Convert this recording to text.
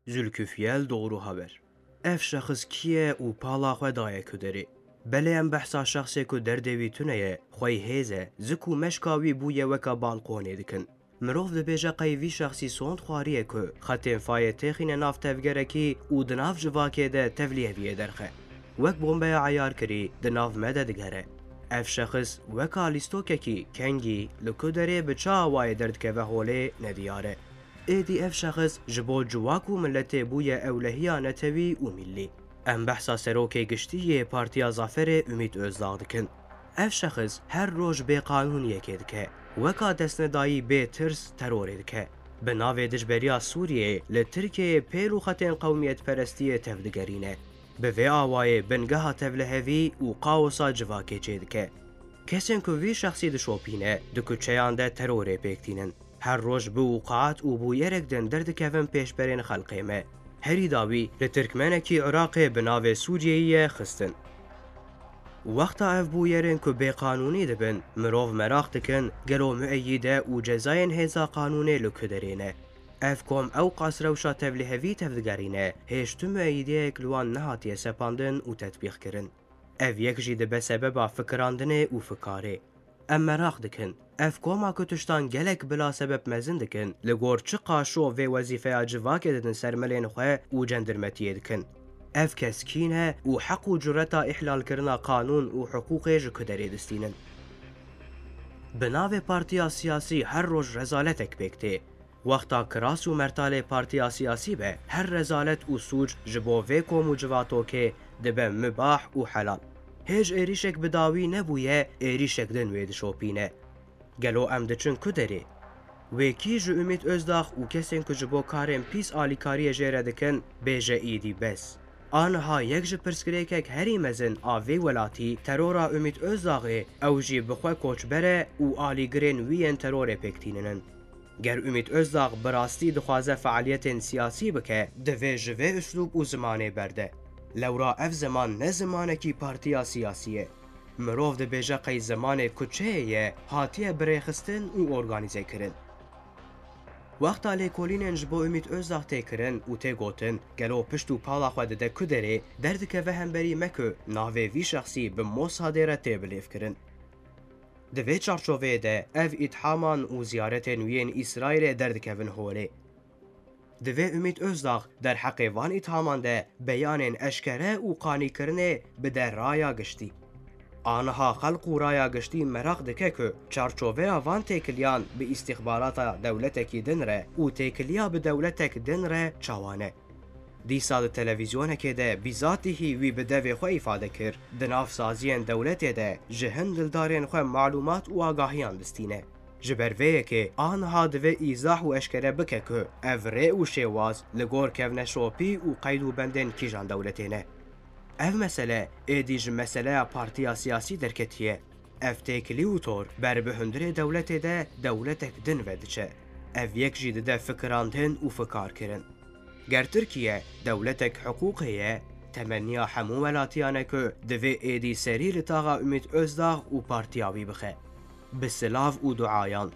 زولکفیل دورو هبر اف شخص کیه و پالا خو دایه کدری بله ام بحثا شخصی که دردوی تونه خوی هیزه زکو مشکاوی بویه وکا بالقونه دکن مروف دبیجه قیوی شخصی سوند خواریه که خطین فای تخین ناف تفگرکی و دناف جواکه ده تفلیهویه درخه وک بومبه عیار کری دناف مده دگره اف شخص وکا لیستوککی کنگی لکو داره بچه آوای درد که و حوله ندیاره ایدی اف شخص جبو جواکو ملت بوی اولهیا نتوی و ملی ام بحثا سروک گشتی پارتیا زافر امید ازداغ دکن اف شخص هر روز به قانون یکی دکه وکا دستندایی به ترس ترور دکه به ناو دجبریا سوریه لترکیه پیرو خطین قومیت پرستی تفدگرینه به وی آوای بنگاه تفلهوی و قاوسا جواکه چه دکه کسین که وی شخصی دشوپینه دکو چیان ده ترور پیکتینن هر روز به وقعات و بو یرک دن درد کفن پیش برین خلقیمه هری داوی لترکمنکی عراق بناو سوریه خستن وقتا اف بو یرن که به قانونی دبن مروف مراخ دکن گلو معیده و جزاین هزا قانونی لکدرینه اف کوم او قصر و شاتفلیهوی تفدگرینه هشتو معیده کلوان نهاتی سپاندن و تطبیق کرن اف یک جیده به سبب فکراندنه و فکاره ام مراخ دکن اف کوما کتشتان گلک بلا سبب مزن دکن لگور چه قاشو و وظیفه جواک ددن سرملین خواه و جندرمتیه دکن اف کسکینه و حق و جرتا احلال کرنا قانون و حقوق جکدری دستینن بناو پارتیا سیاسی هر روز رزالتک بکته وقتا کراس و مرتال پارتیا سیاسی به هر رزالت و سوج جبو وی کوم و جواتو که دبه مباح و حلال هیج ایریشک بداوی نبویه ایریشک دن وید شوپینه گلو ام دچن کدری وکی جو امید ازداخ و کسین که جبو کارم پیس آلیکاری جیره دکن بیجه ایدی بس آنها یک جه پرسکریکک هری مزن آوی ولاتی ترورا امید ازداغه او جی بخواه کوچ بره و آلیگرین وین ترور پکتیننن گر امید ازداغ براستی دخوازه فعالیت سیاسی بکه دوی جوه اسلوب و زمانه برده لورا اف زمان نه زمانه کی پارتیا سیاسیه مروف ده بیجه قی زمان کچه یه هاتیه بریخستن و ارگانیزه کرن وقتا لیکولینن جبو امید ازداغ تی کرن و تی گوتن گلو پشت و پالا خواه ده کدره درد که وهم مکو ناوه وی شخصی به موساده را تی بلیف کرن دوی چارچوه ده اف اتحامان و زیارت نوین اسرائیل درد که ون هوله دوی امید ازداغ در حق وان اتحامان ده بیان اشکره و قانی کرنه به در رایا گشتی آنها خلق و رایا گشتی مراق دکه که چارچوه وان تیکلیان به استخبارات دولتکی دن ره و تیکلیا به دولتک دن ره چاوانه دیسا ده تلویزیونه که ده بیزاتی وی به دوی خو افاده کر دناف سازین دولت ده جهن دلدارین خو معلومات و آگاهیان دستینه جبرویه که آنها دوی ایزاح و اشکره بکه که افره و شواز لگور کفنه شوپی و قید و بندن کیجان دولتینه اف مسئله ایدیج مسئله پارتیا سیاسی درکتیه اف تیکلی و طور بر به هندره دولت ده دولتک دن ودچه اف یک جیده ده فکراندن و فکار کرن گر ترکیه دولتک حقوقیه تمنیا همو ولاتیانه که دوی ایدی سری لطاقه امید ازداغ و پارتیاوی بخه بسلاف و دعایان